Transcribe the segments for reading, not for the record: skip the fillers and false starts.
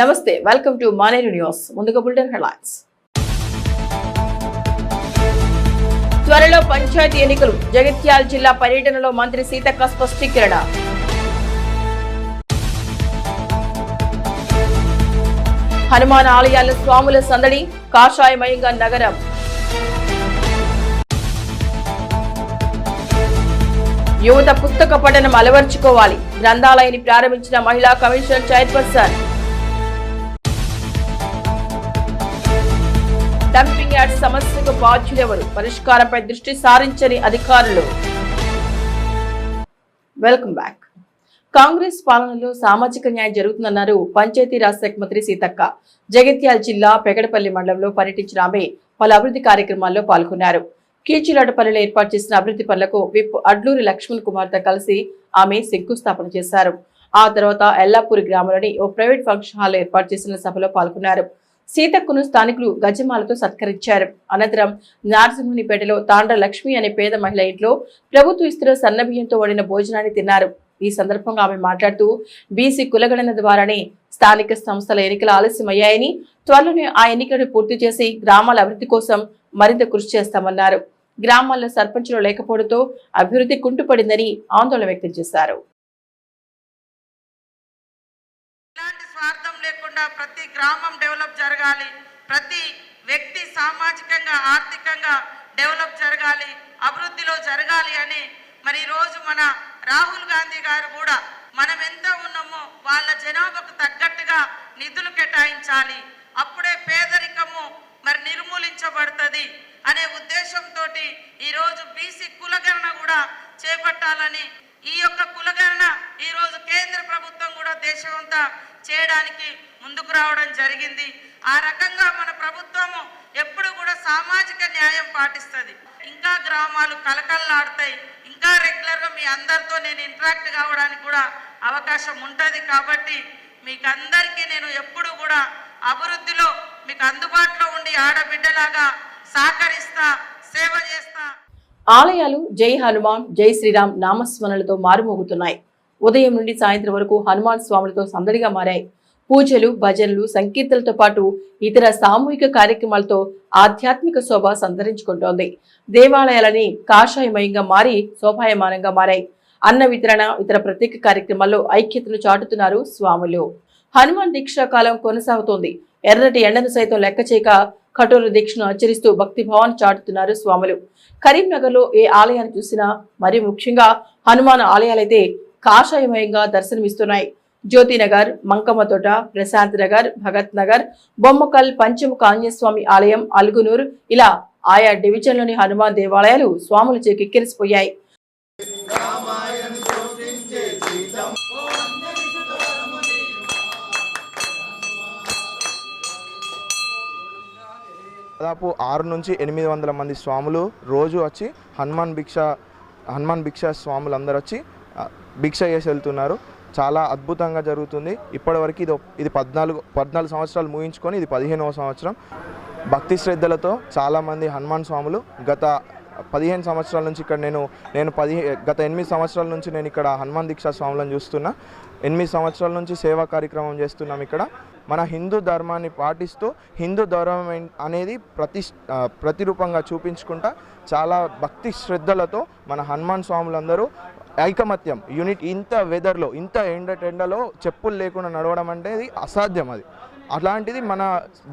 నమస్తే, welcome to Maneru news. ముందుగా bulletin headlines. త్వరలో పంచాయతీ ఎన్నికలు. జగిత్యాల జిల్లా పర్యటనలో మంత్రి సీతక్క స్పష్టీకరణ. హనుమాన్ ఆలయాల స్వాముల సందడి, కాషాయమయంగా నగరం. యువత పుస్తక పఠనం అలవర్చుకోవాలి. గ్రంథాలయాన్ని ప్రారంభించిన మహిళా కమిషన్ చైర్పర్సన్. డంపింగ్ యార్డ్ సమస్యకు బాధ్యులెవరు? పరిష్కారంపై దృష్టి సారించని అధికారులు. Welcome back. కాంగ్రెస్ పాలనలో సామాజిక న్యాయం జరుగుతుందన్నారు పంచాయతీరాజ్ శాఖ మంత్రి సీతక్క. జగిత్యాల జిల్లా పెగడపల్లి మండలంలో పర్యటించిన ఆమె పలు అభివృద్ధి కార్యక్రమాల్లో పాల్గొన్నారు. కీచిలాటపల్లిలో ఏర్పాటు చేసిన అభివృద్ధి పనులకు విప్ అడ్లూరి లక్ష్మణ్ కుమార్తో కలిసి ఆమె శంకుస్థాపన చేశారు. ఆ తర్వాత ఎల్లాపూరి గ్రామంలోని ఓ ప్రైవేట్ ఫంక్షన్ హాల్ ఏర్పాటు చేసిన సభలో పాల్గొన్నారు. సీతక్కను స్థానికులు గజమాలతో సత్కరించారు. అనంతరం నారసింహునిపేటలో తాండ్ర లక్ష్మి అనే పేద మహిళ ఇంట్లో ప్రభుత్వ ఇస్తున్న సన్నబియ్యంతో వండిన భోజనాన్ని తిన్నారు. ఈ సందర్భంగా ఆమె మాట్లాడుతూ బీసీ కులగణన ద్వారానే స్థానిక సంస్థల ఎన్నికలు ఆలస్యమయ్యాయని, త్వరలోనే ఆ ఎన్నికలను పూర్తి చేసి గ్రామాల అభివృద్ధి కోసం మరింత కృషి చేస్తామన్నారు. గ్రామాల్లో సర్పంచులు లేకపోవడంతో అభివృద్ధి కుంటుపడిందని ఆందోళన వ్యక్తం చేశారు. ప్రతి గ్రామం డెవలప్ జరగాలి, ప్రతి వ్యక్తి సామాజికంగా ఆర్థికంగా డెవలప్ జరగాలి, అభివృద్ధిలో జరగాలి అని మరి ఈరోజు మన రాహుల్ గాంధీ గారు కూడా మనం ఎంత ఉన్నామో వాళ్ళ జనాభాకు తగ్గట్టుగా నిధులు కేటాయించాలి, అప్పుడే పేదరికము మరి నిర్మూలించబడుతుంది అనే ఉద్దేశంతో ఈరోజు బీసీ కులగణన కూడా చేపట్టాలని, ఈ యొక్క కులగణన ఈరోజు కేంద్ర ప్రభుత్వం కూడా దేశమంతా చేయడానికి ముందుకు రావడం జరిగింది. ఆ రకంగా మన ప్రభుత్వము ఎప్పుడు కూడా సామాజిక న్యాయం పాటిస్తుంది. ఇంకా గ్రామాలు కలకల్లాడతాయి, ఇంకా రెగ్యులర్గా మీ అందరితో నేను ఇంటరాక్ట్ కావడానికి కూడా అవకాశం ఉంటుంది. కాబట్టి మీకు అందరికీ నేను ఎప్పుడు కూడా అభివృద్ధిలో మీకు అందుబాటులో ఉండి ఆడబిడ్డలాగా సహకరిస్తా, సేవ చేస్తా. ఆలయాలు జై హనుమాన్, జై శ్రీరామ్ నామస్మరణలతో మారుమోగుతున్నాయి. ఉదయం నుండి సాయంత్రం వరకు హనుమాన్ స్వాములతో సందడిగా మారాయి. పూజలు, భజనలు, సంకీర్తనలతో పాటు ఇతర సామూహిక కార్యక్రమాలతో ఆధ్యాత్మిక శోభ సంతరించుకుంటోంది. దేవాలయాలని కాషాయమయంగా మారి శోభాయమానంగా మారాయి. అన్న వితరణ, ఇతర ప్రత్యేక కార్యక్రమాల్లో ఐక్యతను చాటుతున్నారు స్వాములు. హనుమాన్ దీక్షా కాలం కొనసాగుతోంది. ఎర్రటి ఎండను సైతం లెక్క చేయక కఠోర దీక్షను ఆచరిస్తూ భక్తిభావాన్ని చాటుతున్నారు స్వాములు. కరీంనగర్ లో ఏ ఆలయాన్ని చూసినా, మరి ముఖ్యంగా హనుమాన్ ఆలయాలైతే కాషాయమయంగా దర్శనమిస్తున్నాయి. జ్యోతినగర్, మంకమ్మతోట, ప్రశాంత్ నగర్, భగత్ నగర్, బొమ్మకల్, పంచముఖ ఆంజనేయస్వామి ఆలయం, అల్గునూర్, ఇలా ఆయా డివిజన్లోని హనుమాన్ దేవాలయాలు స్వాములచే కిక్కిరిసిపోయాయి. దాదాపు 600 నుంచి 800 మంది స్వాములు రోజు వచ్చి హనుమాన్ భిక్ష స్వాములు అందరూ వచ్చి భిక్ష చేసి వెళ్తున్నారు. చాలా అద్భుతంగా జరుగుతుంది. ఇప్పటివరకు ఇది 14 సంవత్సరాలు ముగించుకొని ఇది 15వ సంవత్సరం. భక్తి శ్రద్ధలతో చాలామంది హనుమాన్ స్వాములు గత 15 సంవత్సరాల నుంచి ఇక్కడ గత 8 సంవత్సరాల నుంచి నేను ఇక్కడ హనుమాన్ దీక్షా స్వాములను చూస్తున్నా. 8 సంవత్సరాల నుంచి సేవా కార్యక్రమం చేస్తున్నాం. ఇక్కడ మన హిందూ ధర్మాన్ని పాటిస్తూ హిందూ ధర్మం అనేది ప్రతిరూపంగా చూపించుకుంటా చాలా భక్తి శ్రద్ధలతో మన హనుమాన్ స్వాములందరూ ఐకమత్యం, యూనిట్. ఇంత వెదర్లో, ఇంత ఎండలో చెప్పులు లేకుండా నడవడం అనేది అసాధ్యం. అలాంటిది మన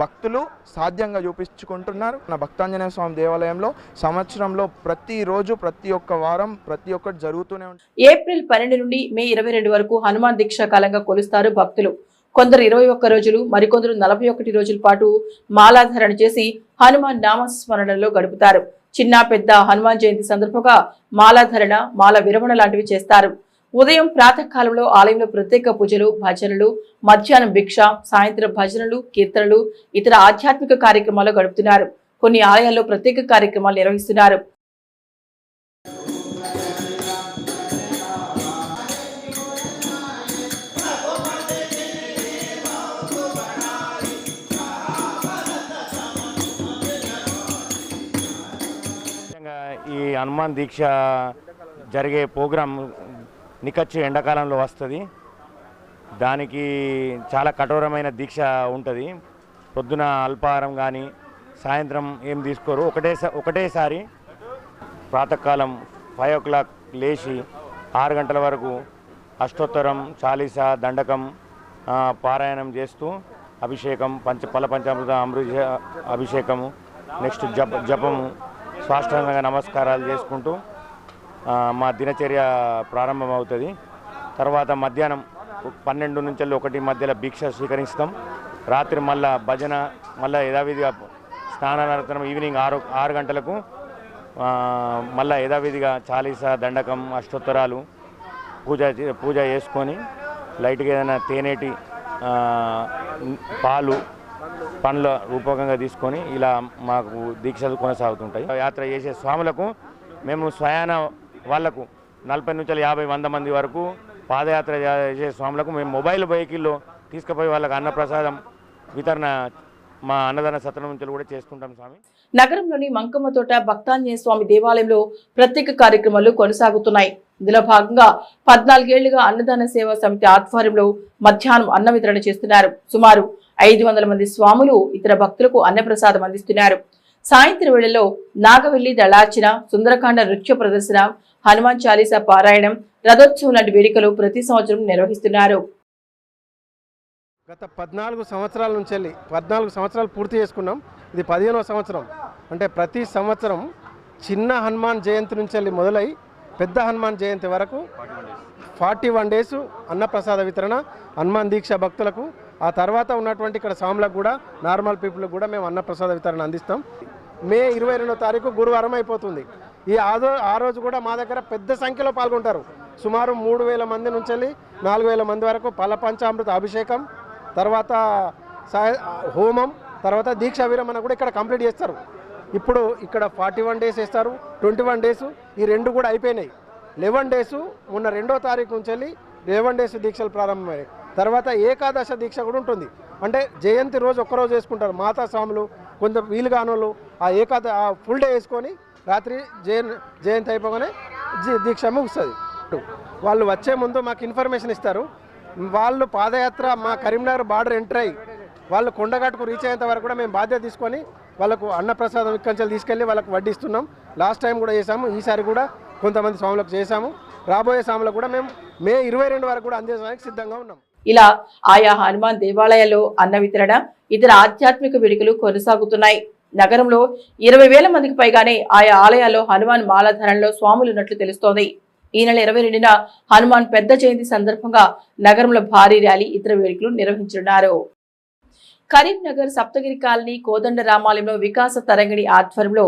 భక్తులు సాధ్యంగా చూపించుకుంటున్నారు. మన భక్తాంజనేయ స్వామి దేవాలయంలో సంవత్సరంలో ప్రతిరోజు, ప్రతి ఒక్క వారం, ప్రతి ఒక్కటి జరుగుతూనే ఉంటుంది. ఏప్రిల్ 12 నుండి మే 22 వరకు హనుమాన్ దీక్షా కాలంగా కొలుస్తారు భక్తులు. కొందరు 21 రోజులు, మరికొందరు 41 రోజుల పాటు మాలాధారణ చేసి హనుమాన్ నామస్మరణలో గడుపుతారు. చిన్న పెద్ద హనుమాన్ జయంతి సందర్భంగా మాలాధరణ, మాల విరమణ లాంటివి చేస్తారు. ఉదయం ప్రాతకాలంలో ఆలయంలో ప్రత్యేక పూజలు, భజనలు, మధ్యాహ్నం భిక్ష, సాయంత్రం భజనలు, కీర్తనలు, ఇతర ఆధ్యాత్మిక కార్యక్రమాలు గడుపుతున్నారు. కొన్ని ఆలయాల్లో ప్రత్యేక కార్యక్రమాలు నిర్వహిస్తున్నారు. ఈ హనుమాన్ దీక్ష జరిగే ప్రోగ్రాం నికచ్చి ఎండాకాలంలో వస్తుంది. దానికి చాలా కఠోరమైన దీక్ష ఉంటుంది. పొద్దున అల్పాహారం కానీ సాయంత్రం ఏం తీసుకోరు. ఒకటేసారి ప్రాతకాలం 5 o'clock లేచి 6 గంటల వరకు అష్టోత్తరం, చాలీసా, దండకం పారాయణం చేస్తూ అభిషేకం, పంచామృత అమృత అభిషేకము, నెక్స్ట్ జపము, సాష్టాంగ నమస్కారాలు చేసుకుంటూ మా దినచర్య ప్రారంభమవుతుంది. తర్వాత మధ్యాహ్నం 12 నుంచి 1 మధ్యలో భిక్ష స్వీకరిస్తాం. రాత్రి మళ్ళా భజన, మళ్ళీ యథావిధిగా స్నానానంతరం ఈవినింగ్ 6 గంటలకు మళ్ళీ యథావిధిగా చాలీసా, దండకం, అష్టోత్తరాలు పూజ చేసుకొని లైట్గా ఏదైనా తేనేటి పాలు పండ్ల రూపకంగా తీసుకొని ఇలా మాకు దీక్షలు కొనసాగుతుంటాయి. యాత్ర చేసే స్వాములకు మేము స్వయాన వాళ్లకు 40 నుంచి 50 మంది వరకు పాదయాత్ర చేసే స్వాములకు మేము మొబైల్ వెహికల్లో తీసుకుపోయి వాళ్ళకు అన్నప్రసాదం వితరణ మా అన్నదాన సత్రం నుంచి కూడా చేసుకుంటాం. స్వామి నగరంలోని మంకమ్మతోట భక్తాంజనేయ స్వామి దేవాలయంలో ప్రత్యేక కార్యక్రమాలు కొనసాగుతున్నాయి. ఇందులో భాగంగా 14 ఏళ్లుగా అన్నదాన సేవా సమితి ఆధ్వర్యంలో మధ్యాహ్నం అన్న వితరణ చేస్తున్నారు. సుమారు 500 మంది స్వాములు ఇతర భక్తులకు అన్నప్రసాదం అందిస్తున్నారు. సాయంత్రం వేళల్లో నాగవెల్లి దళార్చన, సుందరకాండ నృత్య ప్రదర్శన, హనుమాన్ చాలీసా పారాయణం, రథోత్సవం లాంటి వేడుకలు ప్రతి సంవత్సరం నిర్వహిస్తున్నారు. గత 14 సంవత్సరాల నుంచి 14 సంవత్సరాలు పూర్తి చేసుకున్నాం. ఇది 15వ సంవత్సరం. అంటే ప్రతి సంవత్సరం చిన్న హనుమాన్ జయంతి నుంచి మొదలై పెద్ద హనుమాన్ జయంతి వరకు 41 డేస్ అన్నప్రసాద వితరణ, హనుమాన్ దీక్ష భక్తులకు, ఆ తర్వాత ఉన్నటువంటి ఇక్కడ స్వాములకు కూడా, నార్మల్ పీపుల్కి కూడా మేము అన్నప్రసాద వితరణ అందిస్తాం. మే 22వ తారీఖు గురువారం అయిపోతుంది. ఆ రోజు కూడా మా దగ్గర పెద్ద సంఖ్యలో పాల్గొంటారు. సుమారు 3000 మంది నుంచి 4000 మంది వరకు పంచామృత అభిషేకం, తర్వాత హోమం, తర్వాత దీక్షా విరమణ కూడా ఇక్కడ కంప్లీట్ చేస్తారు. ఇప్పుడు ఇక్కడ 41 డేస్ వేస్తారు, 21 డేస్, ఈ 2 కూడా అయిపోయినాయి. 11 డేస్ మొన్న 2వ తారీఖు నుంచి 11 డేస్ దీక్షలు ప్రారంభమయ్యాయి. తర్వాత ఏకాదశ దీక్ష కూడా ఉంటుంది. అంటే జయంతి రోజు ఒక్కరోజు వేసుకుంటారు మాతా స్వాములు, కొంత వీలు కానోళ్ళు ఆ ఫుల్ డే వేసుకొని రాత్రి జయంతి అయిపోగానే దీక్ష ముగుస్తుంది. వాళ్ళు వచ్చే ముందు మాకు ఇన్ఫర్మేషన్ ఇస్తారు. వాళ్ళు పాదయాత్ర మా కరీంనగర్ బార్డర్ ఎంటర్ అయ్యి వాళ్ళు కొండగట్టుకు రీచ్ అయ్యేంత వరకు కూడా మేము బాధ్యత తీసుకొని వాళ్ళకు అన్నప్రసాదం ఇక్కడి తీసుకెళ్ళి వాళ్ళకు వడ్డిస్తున్నాం. లాస్ట్ టైం కూడా చేసాము, ఈసారి కూడా కొంతమంది స్వాములకు చేశాము. రాబోయే స్వాములకు కూడా మేము మే 22 వరకు కూడా అందించడానికి సిద్ధంగా ఉన్నాం. ఇలా ఆయా హనుమాన్ దేవాలయాల్లో అన్న వితరణ, ఇతర ఆధ్యాత్మిక వేడుకలు కొనసాగుతున్నాయి. నగరంలో 20,000 మందికి పైగానే ఆయా ఆలయాల్లో హనుమాన్ మాలాధారణలో స్వాములు ఉన్నట్లు తెలుస్తోంది. ఈ నెల 22న హనుమాన్ పెద్ద జయంతి సందర్భంగా నగరంలో భారీ ర్యాలీ, ఇతర వేడుకలు నిర్వహించనున్నారు. కరీంనగర్ సప్తగిరి కాలనీ కోదండ రామాలయంలో వికాస తరంగిణి ఆధ్వర్యంలో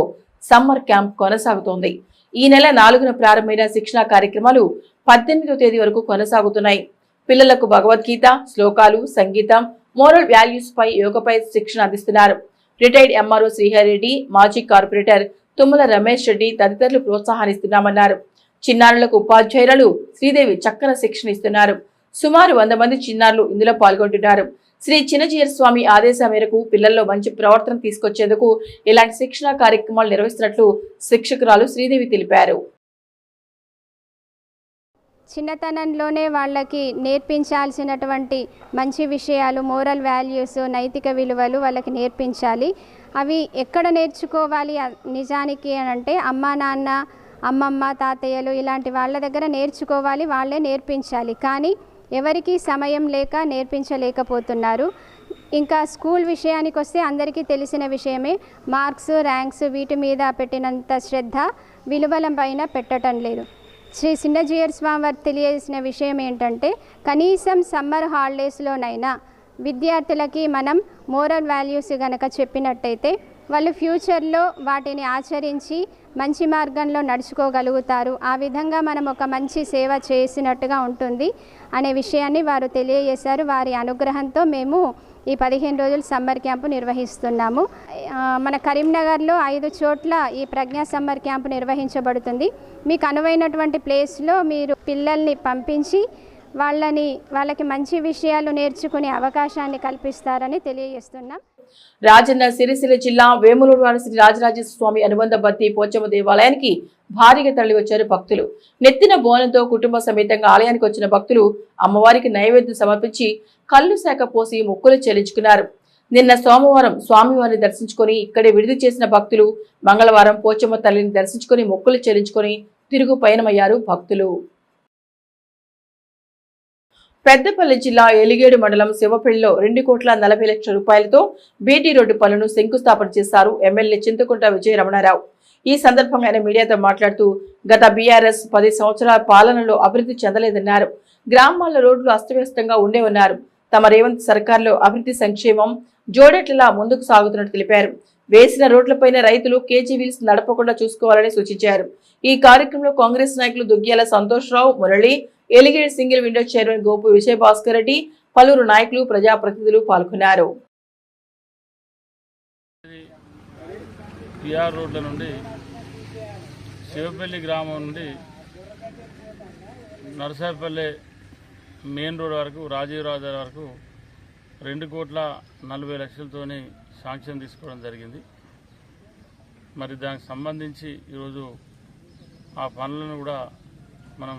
సమ్మర్ క్యాంప్ కొనసాగుతోంది. ఈ నెల 4న ప్రారంభమైన శిక్షణా కార్యక్రమాలు 18వ తేదీ వరకు కొనసాగుతున్నాయి. పిల్లలకు భగవద్గీత, శ్లోకాలు, సంగీతం, మోరల్ వాల్యూస్ పై, యోగపై శిక్షణ అందిస్తున్నారు. రిటైర్డ్ ఎంఆర్ఓ శ్రీహరిరెడ్డి, మాజీ కార్పొరేటర్ తుమ్మల రమేష్ రెడ్డి తదితరులు ప్రోత్సాహాన్నిస్తున్నామన్నారు. చిన్నారులకు ఉపాధ్యాయులు శ్రీదేవి చక్కన శిక్షణ ఇస్తున్నారు. సుమారు 100 మంది చిన్నారులు ఇందులో పాల్గొంటున్నారు. శ్రీ చిన్నజీయర్ స్వామి ఆదేశం మేరకు పిల్లల్లో మంచి ప్రవర్తన తీసుకొచ్చేందుకు ఇలాంటి శిక్షణా కార్యక్రమాలు నిర్వహిస్తున్నట్లు శిక్షకురాలు శ్రీదేవి తెలిపారు. చిన్నతనంలోనే వాళ్ళకి నేర్పించాల్సినటువంటి మంచి విషయాలు, మోరల్ వాల్యూస్, నైతిక విలువలు వాళ్ళకి నేర్పించాలి. అవి ఎక్కడ నేర్చుకోవాలి నిజానికి అంటే అమ్మా నాన్న, అమ్మమ్మ, తాతయ్యలు ఇలాంటి వాళ్ళ దగ్గర నేర్చుకోవాలి, వాళ్ళే నేర్పించాలి. కానీ ఎవరికి సమయం లేక నేర్పించలేకపోతున్నారు. ఇంకా స్కూల్ విషయానికి వస్తే అందరికీ తెలిసిన విషయమే, మార్క్స్, ర్యాంక్స్ వీటి మీద పెట్టినంత శ్రద్ధ విలువల పైన పెట్టడం లేదు. శ్రీ చిన్నజీయర్ స్వామి వారు తెలియజేసిన విషయం ఏంటంటే, కనీసం సమ్మర్ హాలిడేస్లోనైనా విద్యార్థులకి మనం మోరల్ వాల్యూస్ కనుక చెప్పినట్టయితే వాళ్ళు ఫ్యూచర్లో వాటిని ఆచరించి మంచి మార్గంలో నడుచుకోగలుగుతారు. ఆ విధంగా మనం ఒక మంచి సేవ చేసినట్టుగా ఉంటుంది అనే విషయాన్ని వారు తెలియజేశారు. వారి అనుగ్రహంతో మేము ఈ 15 రోజులు సమ్మర్ క్యాంపు నిర్వహిస్తున్నాము. మన కరీంనగర్లో 5 చోట్ల ఈ ప్రజ్ఞా సమ్మర్ క్యాంపు నిర్వహించబడుతుంది. మీకు అనువైనటువంటి ప్లేస్లో మీరు పిల్లల్ని పంపించి వాళ్ళకి మంచి విషయాలు నేర్చుకునే అవకాశాన్ని కల్పిస్తారని తెలియజేస్తున్నాం. రాజన్న సిరిసిల్ల జిల్లా వేములవాడ శ్రీ రాజరాజేశ్వర స్వామి అనుబంధ బత్తి పోచమ్మ దేవాలయానికి భారీగా తరలివచ్చారు భక్తులు. నెత్తిన బోనంతో కుటుంబ సమేతంగా ఆలయానికి వచ్చిన భక్తులు అమ్మవారికి నైవేద్యం సమర్పించి కళ్ళు శాఖ పోసి మొక్కులు చెల్లించుకున్నారు. నిన్న సోమవారం స్వామివారిని దర్శించుకొని ఇక్కడే విడుదల చేసిన భక్తులు మంగళవారం పోచమ్మ తల్లిని దర్శించుకొని మొక్కులు చెల్లించుకొని తిరుగు పయనమయ్యారు భక్తులు. పెద్దపల్లి జిల్లా ఎలిగేడు మండలం శివపల్లిలో 2,40,00,000 రూపాయలతో బీటీ రోడ్డు పనులను శంకుస్థాపన చేశారు ఎమ్మెల్యే చింతకుంట విజయ రమణారావు. ఈ సందర్భంగా ఆయన మీడియాతో మాట్లాడుతూ గత బీఆర్ఎస్ 10 సంవత్సరాల పాలనలో అభివృద్ధి చెందలేదన్నారు. గ్రామాల్లో రోడ్లు అస్తవ్యస్తంగా ఉండేవన్నారు. తమ రేవంత్ సర్కార్లో అభివృద్ధి సంక్షేమం జోడెట్లలా ముందుకు సాగుతున్నట్టు తెలిపారు. వేసిన రోడ్లపైన రైతులు కేజీ వీల్స్ నడపకుండా చూసుకోవాలని సూచించారు. ఈ కార్యక్రమంలో కాంగ్రెస్ నాయకులు Duggyala Santosh Rao, Murali, Eligaid single window chairman Gopu Vijayabhaskar Reddy, పలువురు నాయకులు ప్రజాప్రతినిధులు పాల్గొన్నారు. పిఆర్ రోడ్ల నుండి శివపల్లి గ్రామం నుండి నరసాపల్లి మెయిన్ రోడ్ వరకు రాజీవ్ రాజా వరకు 2,40,00,000తోని శాంక్షన్ తీసుకోవడం జరిగింది. మరి దానికి సంబంధించి ఈరోజు ఆ పనులను కూడా మనం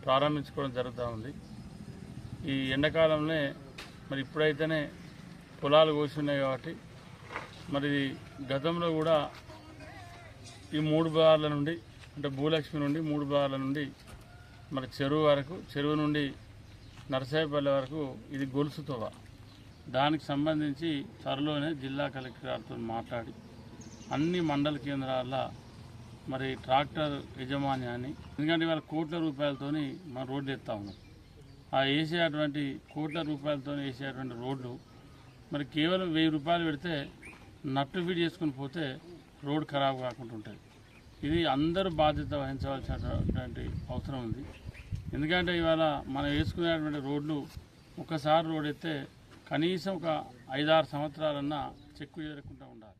ప్రారంభించుకోవడం జరుగుతూ ఉంది. ఈ ఎండాకాలంలో మరి ఇప్పుడైతేనే పొలాలు కోసి ఉన్నాయి కాబట్టి మరి గతంలో కూడా ఈ 3 బార్ల నుండి అంటే భూలక్ష్మి నుండి 3 బార్ల నుండి మరి చెరువు వరకు, చెరువు నుండి నరసాయపల్లి వరకు ఇది గొలుసుతోవ. దానికి సంబంధించి త్వరలోనే జిల్లా కలెక్టర్ గారితో మాట్లాడి అన్ని మండల కేంద్రాల మరి ట్రాక్టర్ యజమాన్యాన్ని, ఎందుకంటే ఇవాళ కోట్ల రూపాయలతోని మనం రోడ్లు ఎత్తా ఉన్నాం. ఆ వేసేటువంటి కోట్ల రూపాయలతో వేసేటువంటి రోడ్లు మరి కేవలం 1000 రూపాయలు పెడితే నట్టు ఫీడ్ చేసుకుని పోతే రోడ్ ఖరాబ్ కాకుండా ఉంటుంది. ఇది అందరూ బాధ్యత వహించవలసినటువంటి అవసరం ఉంది. ఎందుకంటే ఇవాళ మనం వేసుకునేటువంటి రోడ్లు ఒకసారి రోడ్ ఎత్తే కనీసం ఒక 5-6 సంవత్సరాలన్నా చెక్కు చేరకుండా ఉండాలి.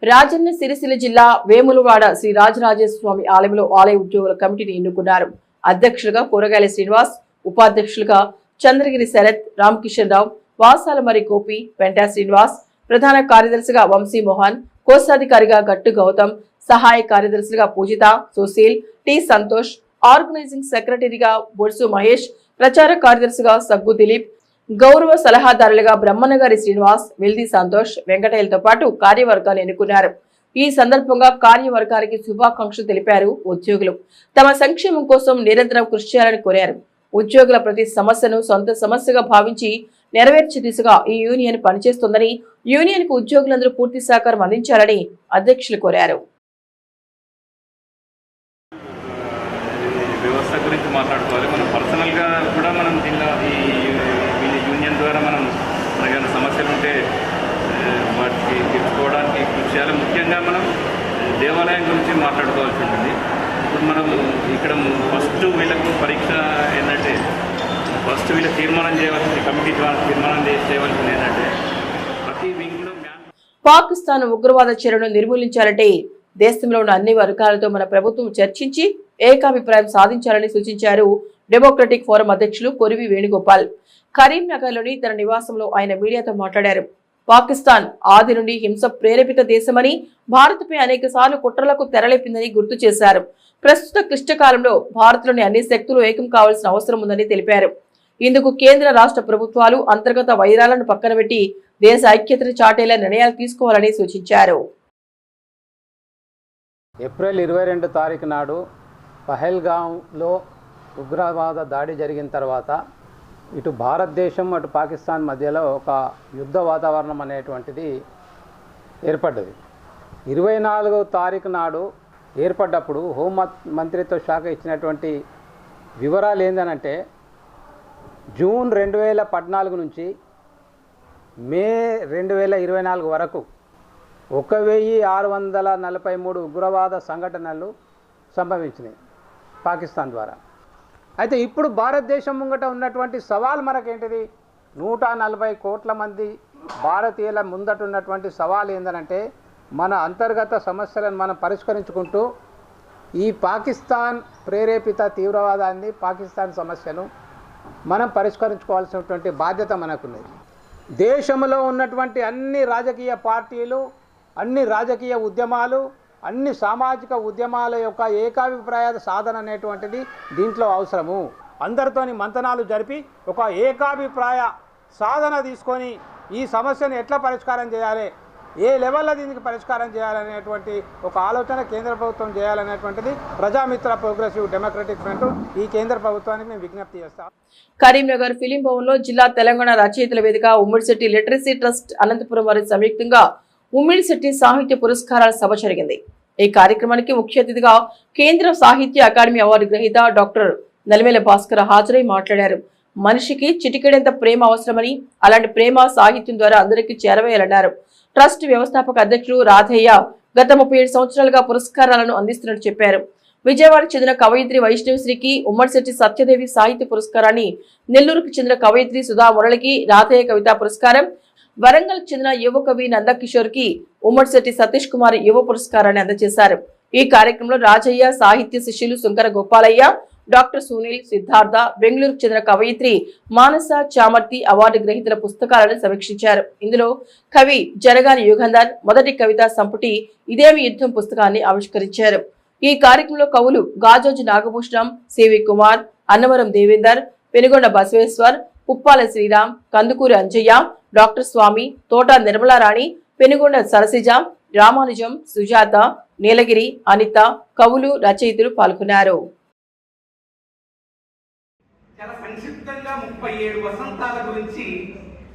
రాజన్న సిరిసిల్ల జిల్లా వేములవాడ శ్రీ రాజరాజేశ్వర స్వామి ఆలయంలో ఆలయ ఉద్యోగుల కమిటీని ఎన్నుకున్నారు. అధ్యక్షులుగా కూరగాయల శ్రీనివాస్, ఉపాధ్యక్షులుగా చంద్రగిరి శరత్, రామకిషన్ రావు, వాసాలమరి గోపి, పెంటా శ్రీనివాస్, ప్రధాన కార్యదర్శిగా వంశీ మోహన్, కోశాధికారిగా గట్టు గౌతమ్, సహాయ కార్యదర్శులుగా పూజిత, సుశీల్, టి సంతోష్, ఆర్గనైజింగ్ సెక్రటరీగా బొర్సు మహేష్, ప్రచార కార్యదర్శిగా సగ్గు దిలీప్, గౌరవ సలహాదారులుగా బ్రహ్మనగారి శ్రీనివాస్, వెల్ది సంతోష్, వెంకటయ్యలతో పాటు కార్యవర్గాన్ని ఎన్నుకున్నారు. ఈ సందర్భంగా కార్యవర్గానికి శుభాకాంక్షలు తెలిపారు ఉద్యోగులు. తమ సంక్షేమం కోసం నిరంతరం కృషి చేయాలని కోరారు. ఉద్యోగుల ప్రతి సమస్యను సొంత సమస్యగా భావించి నెరవేర్చే దిశగా ఈ యూనియన్ పనిచేస్తుందని, యూనియన్ కు ఉద్యోగులందరూ పూర్తి సహకారం అందించాలని అధ్యక్షులు కోరారు. వ్యవస్థ గురించి మాట్లాడుకోవాలి. మనం పర్సనల్గా కూడా మనం దీనిలో ఈ యూనియన్ ద్వారా మనం మనకైనా సమస్యలు ఉంటే వాటికి తీర్చుకోవడానికి కృషి చేయాలి. ముఖ్యంగా మనం దేవాలయం గురించి మాట్లాడుకోవాల్సి ఉంటుంది. ఇప్పుడు మనం ఇక్కడ ఫస్ట్ వీళ్ళకు పరీక్ష ఏంటంటే ఫస్ట్ వీళ్ళు తీర్మానం చేయవలసింది, కమిటీ ద్వారా తీర్మానం చేయవలసింది ఏంటంటే ప్రతి వింగ్లో పాకిస్తాన్ ఉగ్రవాద చర్యను నిర్మూలించాలంటే దేశంలో ఉన్న అన్ని వర్గాలతో మన ప్రభుత్వం చర్చించి ఏకాభిప్రాయం సాధించాలని సూచించారు డెమోక్రటిక్ ఫోరం అధ్యక్షులు కొరివి వేణుగోపాల్. కరీంనగర్లోని తన నివాసంలో ఆయన మీడియాతో మాట్లాడారు. పాకిస్తాన్ ఆది నుండి హింస ప్రేరేపిత దేశమని, భారత్పై అనేక సార్లు కుట్రలకు తెరలేపిందని గుర్తు చేశారు. ప్రస్తుత క్లిష్టకాలంలో భారత్లోని అన్ని శక్తులు ఏకం కావాల్సిన అవసరం ఉందని తెలిపారు. ఇందుకు కేంద్ర రాష్ట్ర ప్రభుత్వాలు అంతర్గత వైరాలను పక్కన పెట్టి దేశ ఐక్యతను చాటేలా నిర్ణయాలు తీసుకోవాలని సూచించారు. ఏప్రిల్ 22 తారీఖు నాడు పహల్గాంలో ఉగ్రవాద దాడి జరిగిన తర్వాత ఇటు భారతదేశం అటు పాకిస్తాన్ మధ్యలో ఒక యుద్ధ వాతావరణం అనేటువంటిది ఏర్పడ్డది. 24వ తారీఖు నాడు ఏర్పడ్డప్పుడు హోం మంత్రిత్వ శాఖ ఇచ్చినటువంటి వివరాలు ఏందనంటే జూన్ 2014 నుంచి మే 2024 వరకు 1643 ఉగ్రవాద సంఘటనలు సంభవించినాయి పాకిస్తాన్ ద్వారా. అయితే ఇప్పుడు భారతదేశం ముంగట ఉన్నటువంటి సవాల్ మనకేంటిది? 140 కోట్ల మంది భారతీయుల ముందట ఉన్నటువంటి సవాల్ ఏంటంటే మన అంతర్గత సమస్యలను మనం పరిష్కరించుకుంటూ ఈ పాకిస్తాన్ ప్రేరేపిత తీవ్రవాదాన్ని, పాకిస్తాన్ సమస్యను మనం పరిష్కరించుకోవాల్సినటువంటి బాధ్యత మనకున్నది. దేశంలో ఉన్నటువంటి అన్ని రాజకీయ పార్టీలు, అన్ని రాజకీయ ఉద్యమాలు, అన్ని సామాజిక ఉద్యమాల యొక్క ఏకాభిప్రాయ సాధన అనేటువంటిది దీంట్లో అవసరము. అందరితోని మంతనాలు జరిపి ఒక ఏకాభిప్రాయ సాధన తీసుకొని ఈ సమస్యను ఎట్లా పరిష్కారం చేయాలి, ఏ లెవెల్లో దీనికి పరిష్కారం చేయాలనేటువంటి ఒక ఆలోచన కేంద్ర ప్రభుత్వం చేయాలనేటువంటిది ప్రజామిత్ర ప్రోగ్రెసివ్ డెమోక్రటిక్ ఫ్రంట్ ఈ కేంద్ర ప్రభుత్వానికి మేము విజ్ఞప్తి చేస్తాం. కరీంనగర్ ఫిలిం భవన్లో జిల్లా తెలంగాణ రచయితల వేదిక ఉమ్మడిశెట్టి లిటరసీ ట్రస్ట్ అనంతపురం వారి సంయుక్తంగా ఉమ్మడిశెట్టి సాహిత్య పురస్కారాల సభ జరిగింది. ఈ కార్యక్రమానికి ముఖ్య అతిథిగా కేంద్ర సాహిత్య అకాడమీ అవార్డు గ్రహీత డాక్టర్ నలిమేల భాస్కర్ హాజరై మాట్లాడారు. మనిషికి చిటికెడంత ప్రేమ అవసరమని, అలాంటి ప్రేమ సాహిత్యం ద్వారా అందరికీ చేరవేయాలన్నారు. ట్రస్ట్ వ్యవస్థాపక అధ్యక్షుడు రాధయ్య గత 37 సంవత్సరాలుగా పురస్కారాలను అందిస్తున్నట్టు చెప్పారు. విజయవాడకు చెందిన కవయిత్రి వైష్ణవశ్రీకి ఉమ్మడిశెట్టి సత్యదేవి సాహిత్య పురస్కారాన్ని, నెల్లూరుకు చెందిన కవయిత్రి సుధా మురళికి రాధయ్య కవితా పురస్కారం, వరంగల్కు చెందిన యువ కవి నందకిషోర్ కి ఉమ్మడిశెట్టి సతీష్ కుమార్ యువ పురస్కారాన్ని అందజేశారు. ఈ కార్యక్రమంలో రాజయ్య, సాహిత్య శిష్యులు శంకర గోపాలయ్య, డాక్టర్ సునీల్, సిద్ధార్థ, బెంగళూరుకు చెందిన కవయిత్రి మానస చామర్తి అవార్డు గ్రహీతల పుస్తకాలను సమీక్షించారు. ఇందులో కవి జనగాని యుగంధర్ మొదటి కవితా సంపుటి ఇదేమి యుద్ధం పుస్తకాన్ని ఆవిష్కరించారు. ఈ కార్యక్రమంలో కవులు గాజోజు నాగభూషణం, సివి కుమార్, అన్నవరం దేవేందర్, పెనుగొండ బసవేశ్వర్, పుప్పాల శ్రీరామ్, కందుకూరి అంజయ్య, డాక్టర్ స్వామి, తోట నిర్మలారాణి, పెనుగొండ సరసిజ, రామానుజం, సుజాత, నీలగిరి, అనిత, కవులు, రచయితలు పాల్గొన్నారు. చాలా సంక్షిప్తంగా 37 వసంతాల గురించి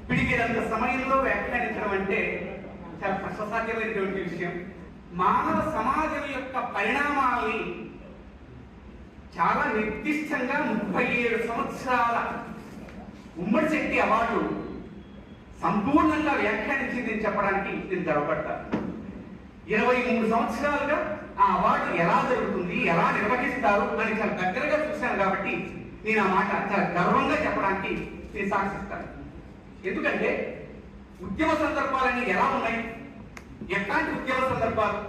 పిడికినంత సమయంలో వ్యాఖ్యానించడం అంటే చాలా కష్టసాధ్యమైనటువంటి విషయం. మానవ సమాజం యొక్క పరిణామాల్ని చాలా నిర్దిష్టంగా 37 సంవత్సరాల ఉమ్మడిశెట్టి అవార్డు సంపూర్ణంగా వ్యాఖ్యానించింది చెప్పడానికి నేను గర్వపడతాను. 23 సంవత్సరాలుగా ఆ అవార్డు ఎలా జరుగుతుంది, ఎలా నిర్వహిస్తారు అని చాలా దగ్గరగా చూశాను కాబట్టి నేను ఆ మాట చాలా గర్వంగా చెప్పడానికి నేను సాక్షిస్తాను. ఎందుకంటే ఉద్యమ సందర్భాలన్నీ ఎలా ఉన్నాయి, ఎట్లాంటి ఉద్యమ సందర్భాలు,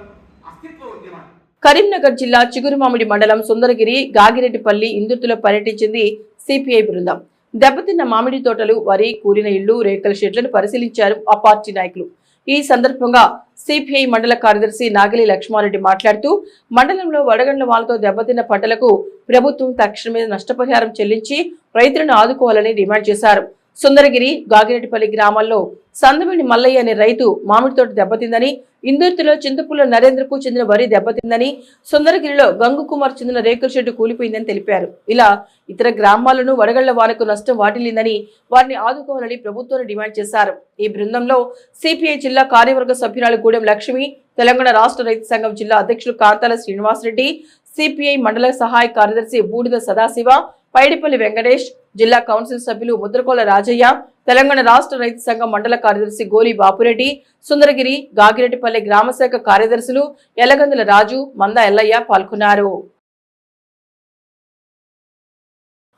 అస్తిత్వ ఉద్యమాలు. కరీంనగర్ జిల్లా చిగురుమామిడి మండలం సుందరగిరి, గాగిరెడ్డిపల్లి, ఇందుర్తిలో పర్యటించింది సిపిఐ బృందం. దెబ్బతిన్న మామిడి తోటలు, వరి, కూలిన ఇళ్లు, రేకుల షెడ్లను పరిశీలించారు ఆ పార్టీ నాయకులు. ఈ సందర్భంగా సిపిఐ మండల కార్యదర్శి నాగిలి లక్ష్మారెడ్డి మాట్లాడుతూ మండలంలో వడగండ్ల వానతో దెబ్బతిన్న పంటలకు ప్రభుత్వం తక్షణమే నష్టపరిహారం చెల్లించి రైతులను ఆదుకోవాలని డిమాండ్ చేశారు. సుందరగిరి, గాగిరెడ్డిపల్లి గ్రామాల్లో సందమిడి మల్లయ్య అనే రైతు మామిడి తోట దెబ్బతిందని, ఇందుర్తిలో చింతపుల్ల నరేంద్రకు చెందిన వరి దెబ్బతిందని, సుందరగిరిలో గంగు కుమార్ చెందిన రేకుల షెడ్డు కూలిపోయిందని తెలిపారు. ఇలా ఇతర గ్రామాలను వడగళ్ల వానకు నష్టం వాటిల్లిందని వారిని ఆదుకోవాలని ప్రభుత్వాన్ని డిమాండ్ చేశారు. ఈ బృందంలో సిపిఐ జిల్లా కార్యవర్గ సభ్యురాలు గూడెం లక్ష్మి, తెలంగాణ రాష్ట్ర రైతు సంఘం జిల్లా అధ్యక్షులు కాంతాల శ్రీనివాసరెడ్డి, సిపిఐ మండల సహాయ కార్యదర్శి బూడిద సదాశివ, పైడిపల్లి వెంకటేష్, జిల్లా కౌన్సిల్ సభ్యులు ముద్రకోల రాజయ్య, తెలంగాణ రాష్ట్ర రైతు సంఘం మండల కార్యదర్శి గోలి బాపురెడ్డి, సుందరగిరి, గాగిరెడ్డిపల్లి గ్రామశాఖ కార్యదర్శులు ఎల్లగందుల రాజు, మంద ఎల్లయ్య పాల్గొన్నారు.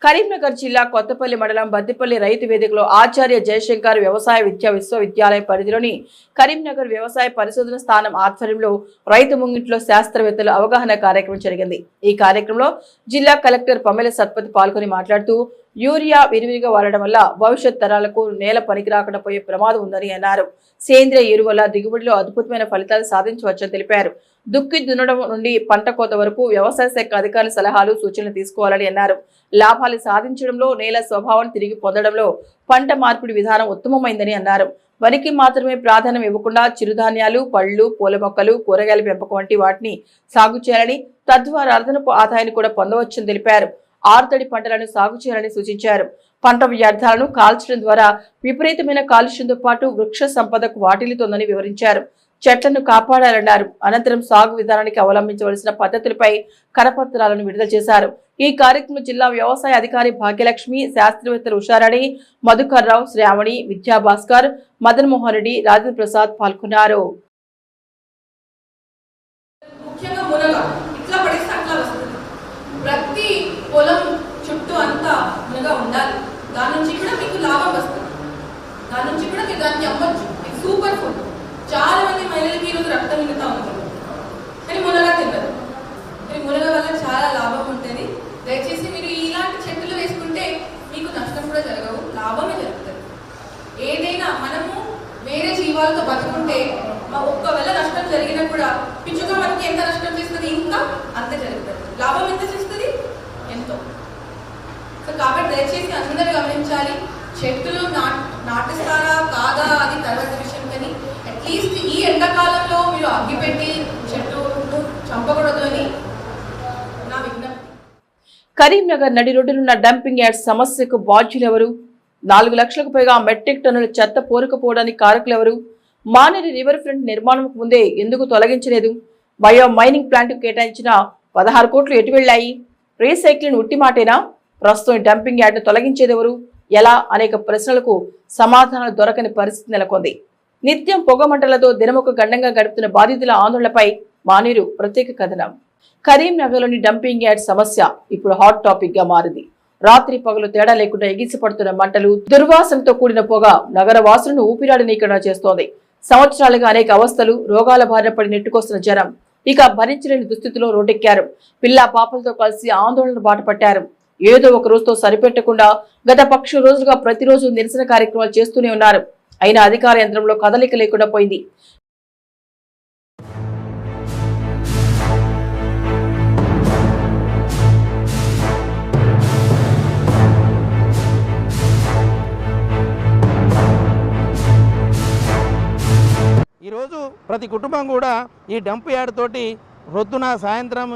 కరీంనగర్ జిల్లా కొత్తపల్లి మండలం బద్దిపల్లి రైతు వేదికలో ఆచార్య జయశంకర్ వ్యవసాయ విద్యా విశ్వవిద్యాలయం పరిధిలోని కరీంనగర్ వ్యవసాయ పరిశోధన స్థానం ఆధ్వర్యంలో రైతు ముంగిట్లో శాస్త్రవేత్తల అవగాహన కార్యక్రమం జరిగింది. ఈ కార్యక్రమంలో జిల్లా కలెక్టర్ పమెల సత్పతి పాల్గొని మాట్లాడుతూ యూరియా విరివిగా వాడడం వల్ల భవిష్యత్ తరాలకు నేల పనికి రాకుండా పోయే ప్రమాదం ఉందని అన్నారు. సేంద్రియ ఎరువు వల్ల దిగుబడిలో అద్భుతమైన ఫలితాలు సాధించవచ్చని తెలిపారు. దుక్కి దున్నడం నుండి పంట కోత వరకు వ్యవసాయ శాఖ అధికారుల సలహాలు, సూచనలు తీసుకోవాలని అన్నారు. లాభాలు సాధించడంలో, నేల స్వభావాన్ని తిరిగి పొందడంలో పంట మార్పిడి విధానం ఉత్తమమైందని అన్నారు. వరికి మాత్రమే ప్రాధాన్యం ఇవ్వకుండా చిరుధాన్యాలు, పళ్ళు, పూల మొక్కలు, కూరగాయల పెంపకం వంటి వాటిని సాగు చేయాలని, తద్వారా అదనపు ఆదాయాన్ని కూడా పొందవచ్చని తెలిపారు. ఆరుతడి పంటలను సాగు చేయాలని సూచించారు. పంట వ్యర్థాలను కాల్చడం ద్వారా విపరీతమైన కాలుష్యంతో పాటు వృక్ష సంపదకు వాటిల్లుతోందని వివరించారు. చెట్లను కాపాడాలన్నారు. అనంతరం సాగు విధానానికి అవలంబించవలసిన పద్ధతులపై కరపత్రాలను విడుదల చేశారు. ఈ కార్యక్రమంలో జిల్లా వ్యవసాయ అధికారి భాగ్యలక్ష్మి, శాస్త్రవేత్తలు ఉషారాణి, మధుకర్ రావు, శ్రావణి, విద్యాభాస్కర్, మదన్ మోహన్ రెడ్డి, రాజేంద్ర ప్రసాద్ పాల్గొన్నారు. ప్రతి పొలం చుట్టూ అంతా మునగా ఉండాలి. దాని నుంచి కూడా మీకు లాభం వస్తుంది. దాని నుంచి కూడా మీరు దాన్ని అమ్మొచ్చు. మీకు సూపర్ ఫుడ్. చాలా మంది మహిళలకి ఈరోజు రక్తం మిగతా ఉంటుంది, కానీ మునగా తినరు. కానీ మునగ వల్ల చాలా లాభం ఉంటుంది. దయచేసి మీరు ఇలాంటి చెట్టులు వేసుకుంటే మీకు నష్టం కూడా జరగవు, లాభమే జరుగుతుంది. ఏదైనా వేరే జీవాలతో బతుకుంటే ఒక్కవేళ నష్టం జరిగినా కూడా పిచ్చుక మనకి ఎంత నష్టం చేస్తుంది, ఇంకా అంతే జరుగుతుంది. లాభం ఎంత చేస్తుంది, ఎంతో. సో కాబట్టి దయచేసి అందరూ గమనించాలి, చెట్లు నాటిస్తారా కాదా అది తర్వాత విషయం, కానీ అట్లీస్ట్ ఈ ఎండాకాలంలో మీరు అగ్గిపెట్టి చెట్లు చంపకూడదు అని నా విజ్ఞప్తి. కరీంనగర్ నడి రోడ్డునున్న డంపింగ్ యార్డ్ సమస్యకు బాధ్యులెవరు? 4 లక్షలకు పైగా మెట్రిక్ టన్నుల చెత్త పోరుకుపోవడానికి కారకులెవరు? మానేరు రివర్ ఫ్రంట్ నిర్మాణంకు ముందే ఎందుకు తొలగించలేదు? బయో మైనింగ్ ప్లాంట్ కేటాయించిన 16 కోట్లు ఎటు వెళ్లాయి? రీసైక్లింగ్ ఉట్టి మాటేనా? ప్రస్తుతం డంపింగ్ యార్డ్ను తొలగించేదెవరు, ఎలా అనేక ప్రశ్నలకు సమాధానాలు దొరకని పరిస్థితి నెలకొంది. నిత్యం పొగమంటలతో దినముక గండంగా గడుపుతున్న బాధితుల ఆందోళనపై మానేరు ప్రత్యేక కథనం. కరీంనగర్లోని డంపింగ్ యార్డ్ సమస్య ఇప్పుడు హాట్ టాపిక్ గా మారింది. రాత్రి పగలు తేడా లేకుండా ఎగిసిపడుతున్న మంటలు, దుర్వాసనతో కూడిన పొగ నగర వాసులను ఊపిరాడనీయకుండా చేస్తోంది. సంవత్సరాలుగా అనేక అవస్థలు, రోగాల బారిన పడి నెట్టుకొస్తున్న జనం ఇక భరించలేని దుస్థితిలో రోడ్డెక్కారు. పిల్లా పాపలతో కలిసి ఆందోళన బాట పట్టారు. ఏదో ఒక రోజుతో సరిపెట్టకుండా గత 10 రోజులుగా ప్రతిరోజు నిరసన కార్యక్రమాలు చేస్తూనే ఉన్నారు. అయినా అధికార యంత్రంలో కదలిక లేకుండా పోయింది. ఈరోజు ప్రతి కుటుంబం కూడా ఈ డంప్ యార్డ్ తోటి రొద్దున సాయంత్రం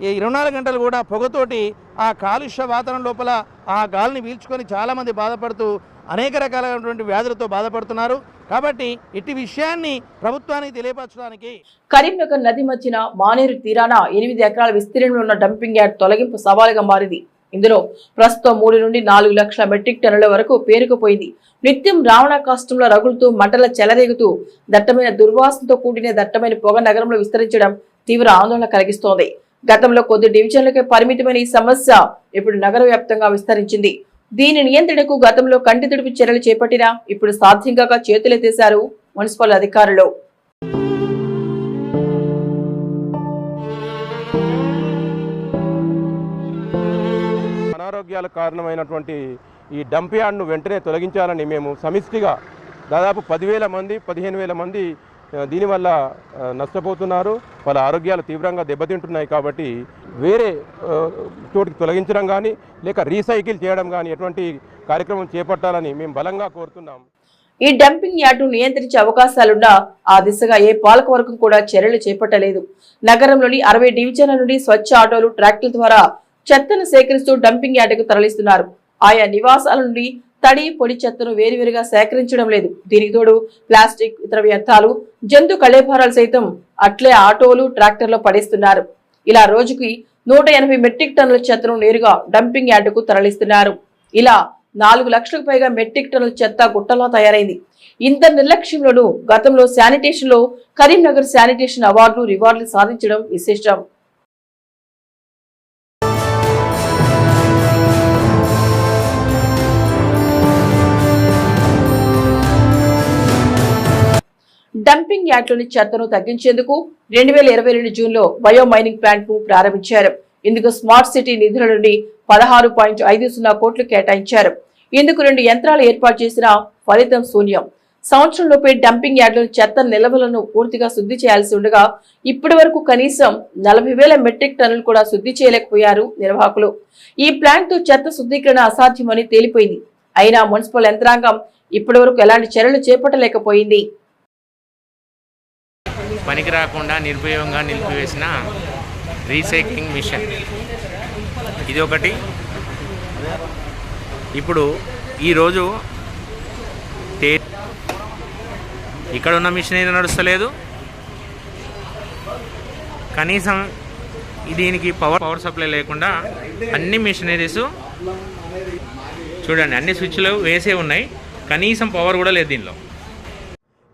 24 గంటలు కూడా పొగతోటి ఆ కాలుష్య వాతావరణం లోపల ఆ గాలిని పీల్చుకొని చాలామంది బాధపడుతూ అనేక రకాలైనటువంటి వ్యాధులతో బాధపడుతున్నారు. కాబట్టి ఇట్టి విషయాన్ని ప్రభుత్వానికి తెలియపరచడానికి కరీంనగర్ నది మధ్యన మానేరు తీరాన 8 ఎకరాల విస్తీర్ణంలో ఉన్న డంపింగ్ యార్డ్ తొలగింపు సవాలుగా మారింది. ఇందులో ప్రస్తుతం 3 నుండి 4 లక్షల మెట్రిక్ టన్నుల వరకు పేరుకుపోయింది. నిత్యం రావణ కాష్టంలో రగులుతూ మంటల చెలరేగుతూ దట్టమైన దుర్వాసనతో కూడిన దట్టమైన పొగ నగరంలో విస్తరించడం తీవ్ర ఆందోళన కలిగిస్తోంది. గతంలో కొద్ది డివిజన్లకే పరిమితమైన ఈ సమస్య ఇప్పుడు నగర వ్యాప్తంగా విస్తరించింది. దీని నియంత్రణకు గతంలో కంటి తుడుపు చర్యలు చేపట్టినా ఇప్పుడు సాధ్యంగా చేతులెత్తేశారు మున్సిపల్ అధికారులు. అనారోగ్యాలకు కారణమైనటువంటి ఈ డంప్ యార్డ్ను వెంటనే తొలగించాలని మేము సమిష్టిగా దాదాపు 10,000 మంది 15,000 మంది దీనివల్ల నష్టపోతున్నారు. వాళ్ళ ఆరోగ్యాలు తీవ్రంగా దెబ్బతింటున్నాయి. కాబట్టి వేరే చోటికి తొలగించడం కానీ లేక రీసైకిల్ చేయడం కానీ ఎటువంటి కార్యక్రమం చేపట్టాలని మేము బలంగా కోరుతున్నాం. ఈ డంపింగ్ యార్డును నియంత్రించే అవకాశాలున్నా ఆ దిశగా ఏ పాలకవర్గం కూడా చర్యలు చేపట్టలేదు. నగరంలోని 60 డివిజన్ల నుండి స్వచ్ఛ ఆటోలు, ట్రాక్టర్ల ద్వారా చెత్తను సేకరిస్తూ డంపింగ్ యార్డుకు తరలిస్తున్నారు. ఆయా నివాసాల నుండి తడి, పొడి చెత్తను వేరువేరుగా సేకరించడం లేదు. దీనికి తోడు ప్లాస్టిక్, ఇతర వ్యర్థాలు, జంతు కళేభారాలు సైతం అట్లే ఆటోలు, ట్రాక్టర్లో పడేస్తున్నారు. ఇలా రోజుకి 180 మెట్రిక్ టన్నుల చెత్తను నేరుగా డంపింగ్ యార్డుకు తరలిస్తున్నారు. ఇలా 4 లక్షలకు పైగా మెట్రిక్ టన్నుల చెత్త గుట్టలా తయారైంది. ఇంత నిర్లక్ష్యంలోనూ గతంలో శానిటేషన్ లో కరీంనగర్ శానిటేషన్ అవార్డు, రివార్డులు సాధించడం విశేషం. డంపింగ్ యార్డ్లోని చెత్తను తగ్గించేందుకు 2022 జూన్లో బయో మైనింగ్ ప్లాంట్ ను ప్రారంభించారు. ఇందుకు స్మార్ట్ సిటీ నిధుల నుండి 16.50 కోట్లు కేటాయించారు. ఇందుకు 2 యంత్రాలు ఏర్పాటు చేసిన ఫలితం శూన్యం. సంవత్సరంలోపే డంపింగ్ యార్డ్లోని చెత్త నిల్వలను పూర్తిగా శుద్ధి చేయాల్సి ఉండగా ఇప్పటి వరకు కనీసం 40,000 మెట్రిక్ టన్నులు కూడా శుద్ధి చేయలేకపోయారు నిర్వాహకులు. ఈ ప్లాంట్ తో చెత్త శుద్ధీకరణ అసాధ్యమని తేలిపోయింది. అయినా మున్సిపల్ యంత్రాంగం ఇప్పటి వరకు ఎలాంటి చర్యలు చేపట్టలేకపోయింది. పనికి రాకుండా నిర్భయంగా నిలిపివేసిన రీసైక్లింగ్ మిషన్ ఇది ఒకటి. ఇప్పుడు ఈరోజు ఇక్కడ ఉన్న మిషన్ ఏదో నడుస్తలేదు. కనీసం దీనికి పవర్ సప్లై లేకుండా అన్ని మిషనరీస్ చూడండి, అన్ని స్విచ్లు వేసే ఉన్నాయి. కనీసం పవర్ కూడా లేదు దీనిలో.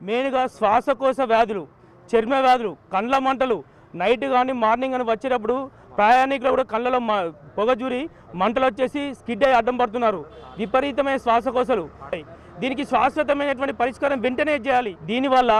మెయిన్గా శ్వాసకోశ వ్యాధులు, చర్మ వ్యాధులు, కండ్ల మంటలు, నైట్ కానీ మార్నింగ్ కానీ వచ్చేటప్పుడు ప్రయాణికులు కూడా కళ్ళలో పొగజూరి మంటలు వచ్చేసి స్కిడ్ అయ్యి అడ్డం పడుతున్నారు. విపరీతమైన శ్వాసకోశలు. దీనికి శాశ్వతమైనటువంటి పరిష్కారం వెంటనే చేయాలి. దీనివల్ల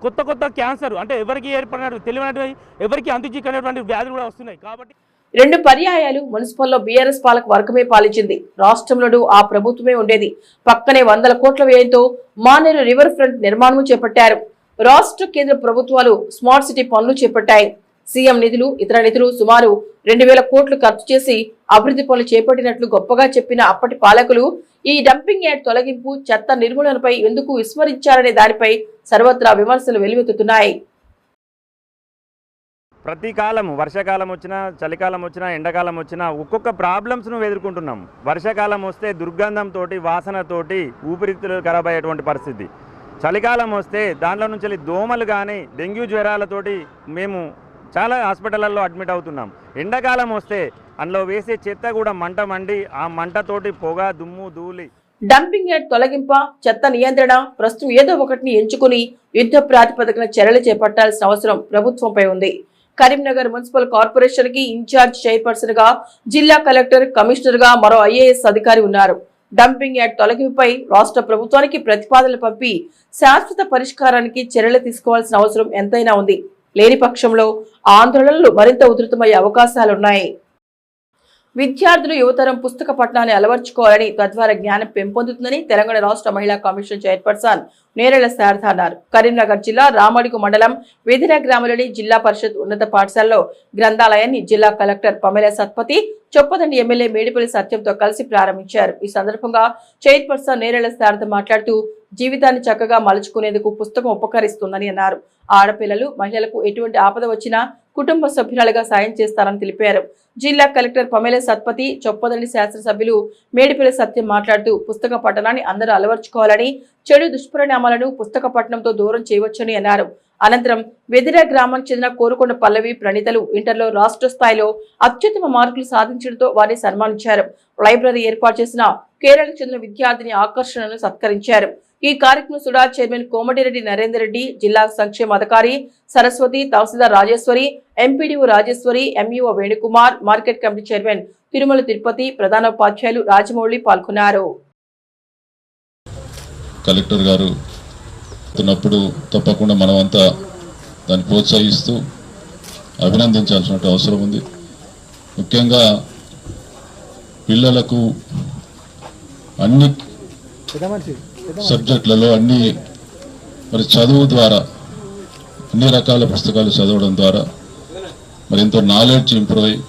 కొత్త కొత్త క్యాన్సర్ అంటే ఎవరికి ఏర్పడినటువంటి తెలియనటువంటి ఎవరికి అంతుచిక్కనేటువంటి వ్యాధులు కూడా వస్తున్నాయి. కాబట్టి 2 పర్యాయాలు మున్సిపల్లో బీఆర్ఎస్ పాలక వర్గమే పాలించింది. రాష్ట్రంలోనూ ఆ ప్రభుత్వమే ఉండేది. పక్కనే 100 కోట్ల వ్యయంతో మానేరు రివర్ ఫ్రంట్ నిర్మాణం చేపట్టారు. రాష్ట్ర కేంద్ర ప్రభుత్వాలు స్మార్ట్ సిటీ పనులు చేపట్టాయి. సీఎం నిధులు ఇతర నిధులు సుమారు 2000 కోట్లు ఖర్చు చేసి అభివృద్ధి పనులు చేపట్టినట్లు గొప్పగా చెప్పిన అప్పటి పాలకులు ఈ డంపింగ్ యార్డ్ తొలగింపు, చెత్త నిర్మూలనపై ఎందుకు విస్మరించారనే దానిపై సర్వత్రా విమర్శలు వెల్లువెత్తుతున్నాయి. ప్రతి కాలం వర్షాకాలం వచ్చినా, చలికాలం వచ్చినా, ఎండాకాలం వచ్చినా ఒక్కొక్క ప్రాబ్లమ్స్ను ఎదుర్కొంటున్నాం. వర్షాకాలం వస్తే దుర్గంధంతో, వాసనతోటి ఊపిరితిత్తులు ఖరాబ్ అయ్యేటువంటి పరిస్థితి. చలికాలం వస్తే దాంట్లో నుంచి దోమలు కానీ, డెంగ్యూ జ్వరాలతోటి మేము చాలా హాస్పిటళ్లలో అడ్మిట్ అవుతున్నాం. ఎండాకాలం వస్తే అందులో వేసే చెత్త కూడా మంట మండి ఆ మంటతోటి పొగ, దుమ్ము, ధూళి. డంపింగ్ యార్డ్ తొలగింప, చెత్త నియంత్రణ ప్రస్తుతం ఏదో ఒకటిని ఎంచుకుని యుద్ధ ప్రాతిపదికన చర్యలు చేపట్టాల్సిన అవసరం ప్రభుత్వంపై ఉంది. కరీంనగర్ మున్సిపల్ కార్పొరేషన్ కి ఇన్ఛార్జ్ చైర్పర్సన్ గా జిల్లా కలెక్టర్, కమిషనర్ గా మరో ఐఏఎస్ అధికారి ఉన్నారు. డంపింగ్ యార్డ్ తొలగింపుపై రాష్ట్ర ప్రభుత్వానికి ప్రతిపాదనలు పంపి శాశ్వత పరిష్కారానికి చర్యలు తీసుకోవాల్సిన అవసరం ఎంతైనా ఉంది. లేని పక్షంలో ఆందోళనలు మరింత ఉధృతమయ్యే అవకాశాలున్నాయి. విద్యార్థులు, యువతరం పుస్తక పఠనాన్ని అలవర్చుకోవాలని, తద్వారా జ్ఞానం పెంపొందుతుందని తెలంగాణ రాష్ట్ర మహిళా కమిషన్ చైర్పర్సన్ నేరెళ్ల శారద అన్నారు. కరీంనగర్ జిల్లా రామడుగు మండలం వెదిరా గ్రామంలోని జిల్లా పరిషత్ ఉన్నత పాఠశాలలో గ్రంథాలయాన్ని జిల్లా కలెక్టర్ పమేలా సత్పతి, చొప్పదండి ఎమ్మెల్యే మేడిపల్లి సత్యంతో కలిసి ప్రారంభించారు. ఈ సందర్భంగా చైర్పర్సన్ నేరెళ్ల శారద మాట్లాడుతూ జీవితాన్ని చక్కగా మలుచుకునేందుకు పుస్తకం ఉపకరిస్తుందని అన్నారు. ఆడపిల్లలు, మహిళలకు ఎటువంటి ఆపద వచ్చినా కుటుంబ సభ్యులుగా సాయం చేస్తారని తెలిపారు. జిల్లా కలెక్టర్ పమేలా సత్పతి, చొప్పదండి శాసనసభ్యులు మేడిపల్లి సత్యం మాట్లాడుతూ పుస్తక పఠనాన్ని అందరూ అలవర్చుకోవాలని, చెడు దుష్పరిణామాలను పుస్తక పఠనంతో దూరం చేయవచ్చని అన్నారు. అనంతరం వెదిరా గ్రామానికి చెందిన కోరుకొండ పల్లవి, ప్రణితలు ఇంటర్లో రాష్ట్ర స్థాయిలో అత్యుత్తమ మార్కులు సాధించడంతో వారిని సన్మానించారు. లైబ్రరీ ఏర్పాటు చేసిన కేరళకు చెందిన విద్యార్థిని ఆకర్షణను సత్కరించారు. ఈ కార్యక్రమం సుడా చైర్మన్ కోమటిరెడ్డి నరేందర్ రెడ్డి, జిల్లా సంక్షేమ అధికారి సరస్వతి, తహసీల్దార్ Rajeshwari, MPDO Rajeshwari, MEO Venukumar, market committee chairman Tirumala Tirupathi, ప్రధానోపాధ్యాయులు రాజమౌళి పాల్గొన్నారు. కలెక్టర్ గారు ఉన్నప్పుడు తప్పకుండా మనమంతా దాన్ని ప్రోత్సహిస్తూ అభినందించాల్సిన అవసరం ఉంది. ముఖ్యంగా పిల్లలకు అన్ని సబ్జెక్టులలో మరి చదువు ద్వారా అన్ని రకాల పుస్తకాలు చదవడం ద్వారా మరి ఎంతో నాలెడ్జ్ ఇంప్రూవ్ అయ్యి,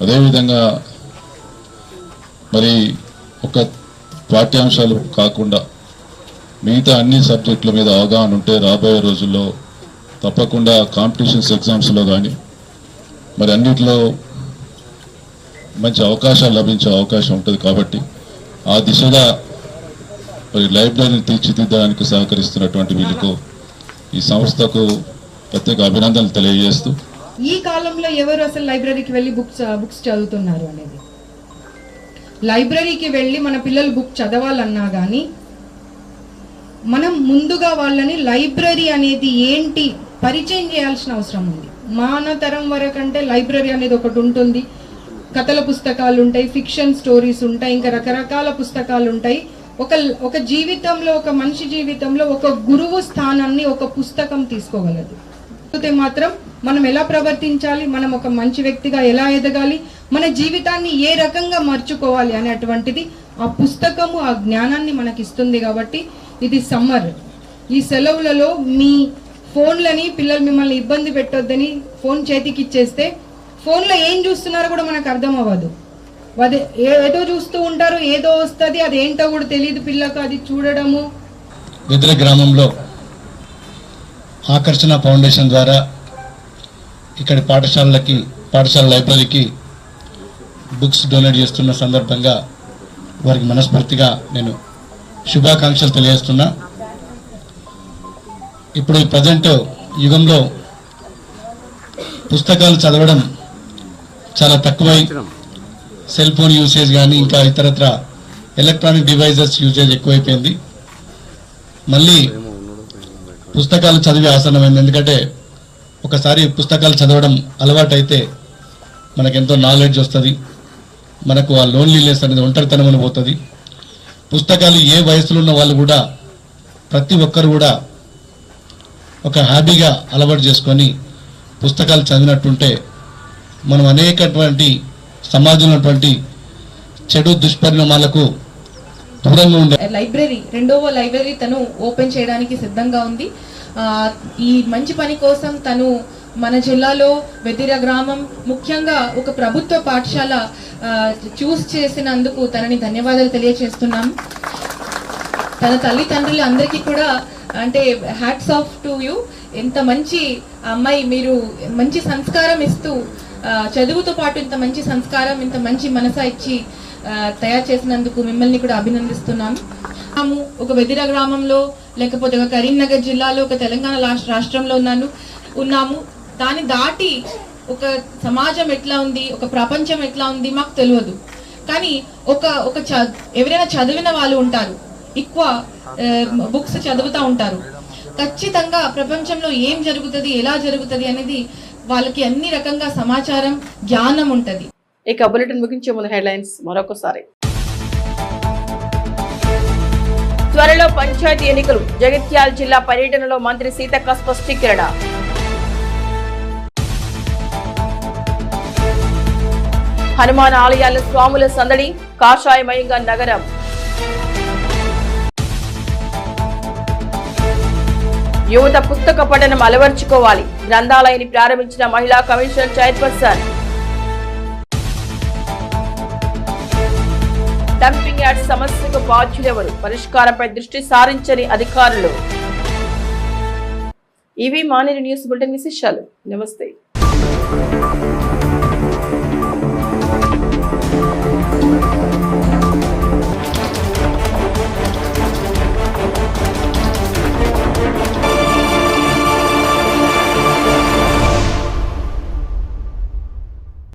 అదేవిధంగా మరి ఒక పాఠ్యాంశాలు కాకుండా మిగతా అన్ని సబ్జెక్టుల మీద అవగాహన ఉంటే రాబోయే రోజుల్లో తప్పకుండా కాంపిటీషన్స్ ఎగ్జామ్స్లో కానీ మరి అన్నిటిలో మంచి అవకాశాలు లభించే అవకాశం ఉంటుంది. కాబట్టి ఆ దిశగా మరి లైబ్రరీని తీర్చిదిద్దడానికి సహకరిస్తున్నటువంటి వీళ్ళకు, ఈ సంస్థకు ప్రత్యేక అభినందనలు తెలియజేస్తూ, ఈ కాలంలో ఎవరు అసలు లైబ్రరీకి వెళ్ళి బుక్స్ చదువుతున్నారు అనేది, లైబ్రరీకి వెళ్ళి మన పిల్లలు బుక్ చదవాలన్నా కానీ మనం ముందుగా వాళ్ళని లైబ్రరీ అనేది ఏంటి పరిచయం చేయాల్సిన అవసరం ఉంది. మన తరం వరకంటే లైబ్రరీ అనేది ఒకటి ఉంటుంది, కథల పుస్తకాలు ఉంటాయి, ఫిక్షన్ స్టోరీస్ ఉంటాయి, ఇంకా రకరకాల పుస్తకాలు ఉంటాయి. ఒక జీవితంలో, ఒక మనిషి జీవితంలో ఒక గురువు స్థానాన్ని ఒక పుస్తకం తీసుకోగలదు. అయితే మాత్రం మనం ఎలా ప్రవర్తించాలి, మనం ఒక మంచి వ్యక్తిగా ఎలా ఎదగాలి, మన జీవితాన్ని ఏ రకంగా మర్చుకోవాలి అనేటువంటిది ఆ పుస్తకము ఆ జ్ఞానాన్ని మనకి ఇస్తుంది. కాబట్టి ఇది సమ్మర్, ఈ సెలవులలో మీ ఫోన్లని పిల్లలు మిమ్మల్ని ఇబ్బంది పెట్టొద్దని ఫోన్ చేతికి ఇచ్చేస్తే ఫోన్లో ఏం చూస్తున్నారో కూడా మనకు అర్థం అవ్వదు. అదే ఏదో చూస్తూ ఉంటారు, ఏదో వస్తుంది, అది ఏంటో కూడా తెలియదు పిల్లకు. అది చూడడము. వెదిరా గ్రామంలో ఆకర్షణ ఫౌండేషన్ ద్వారా ఇక్కడి పాఠశాల లైబ్రరీకి బుక్స్ డొనేట్ చేస్తున్న సందర్భంగా వారికి మనస్ఫూర్తిగా నేను శుభాకాంక్షలు తెలియజేస్తున్నా. ఇప్పుడు ఈ ప్రజెంట్ యుగంలో పుస్తకాలు చదవడం చాలా తక్కువై, సెల్ ఫోన్ యూసేజ్ కానీ ఇంకా ఇతరత్ర ఎలక్ట్రానిక్ డివైజెస్ యూసేజ్ ఎక్కువైపోయింది. మళ్ళీ పుస్తకాలు చదివే ఆసనమైంది. ఎందుకంటే ఒకసారి పుస్తకాలు చదవడం అలవాటు అయితే మనకెంతో నాలెడ్జ్ వస్తుంది, మనకు ఆ లోన్లీనెస్ అనేది ఒంటరితనం అని పోతుంది. పుస్తకాలు ఏ వయసులో ఉన్న వాళ్ళు కూడా ప్రతి ఒక్కరు కూడా ఒక హాబీగా అలవాటు చేసుకొని పుస్తకాలు చదివినట్టుంటే మనం అనేకటువంటి సమాజంలో చెడు దుష్పరిణామాలకు దూరంగా ఉండే లైబ్రరీ, రెండవ లైబ్రరీ తను ఓపెన్ చేయడానికి సిద్ధంగా ఉంది. ఈ మంచి పని కోసం తను మన జిల్లాలో వెదిర గ్రామం ముఖ్యంగా ఒక ప్రభుత్వ పాఠశాల చూస్ చేసినందుకు తనని ధన్యవాదాలు తెలియజేస్తున్నాం. తన తల్లిదండ్రులు అందరికీ కూడా అంటే హ్యాట్స్ ఆఫ్ టు యూ. ఎంత మంచి అమ్మాయి, మీరు మంచి సంస్కారం ఇస్తూ చదువుతో పాటు ఇంత మంచి సంస్కారం, ఇంత మంచి మనసా ఇచ్చి తయారు చేసినందుకు మిమ్మల్ని కూడా అభినందిస్తున్నాము. ఒక వెదిర గ్రామంలో, లేకపోతే ఒక కరీంనగర్ జిల్లాలో, ఒక తెలంగాణ రాష్ట్రంలో ఉన్నాము. దాన్ని దాటి ఒక సమాజం ఎట్లా ఉంది, ఒక ప్రపంచం ఎట్లా ఉంది మాకు తెలియదు. కానీ ఎవరైనా చదివిన వాళ్ళు ఉంటారు, ఎక్కువ బుక్స్ చదువుతూ ఉంటారు. ఖచ్చితంగా ప్రపంచంలో ఏం జరుగుతుంది, ఎలా జరుగుతుంది అనేది వాళ్ళకి అన్ని రకంగా సమాచారం, జ్ఞానం ఉంటుంది. ఇక బులెటిన్ ముగించే ముందు హెడ్లైన్స్ మరొకసారి. త్వరలో పంచాయతీ ఎన్నికలు, జగిత్యాల జిల్లా పర్యటనలో మంత్రి సీతక్క స్పష్టీకరణ. హనుమాన్ ఆలయాల స్వాముల సందడి, కాషాయమయంగా నగరం. యువత పుస్తక పఠనం అలవర్చుకోవాలి, గ్రంథాలయాన్ని ప్రారంభించిన మహిళా కమిషన్ చైర్పర్సన్. డంపింగ్ యార్డ్ సమస్యకు బాధ్యులెవరు, పరిష్కారంపై దృష్టి సారించని అధికారులు. ఇవి మానేరు న్యూస్ బులెటిన్ విశేషాలు. నమస్తే.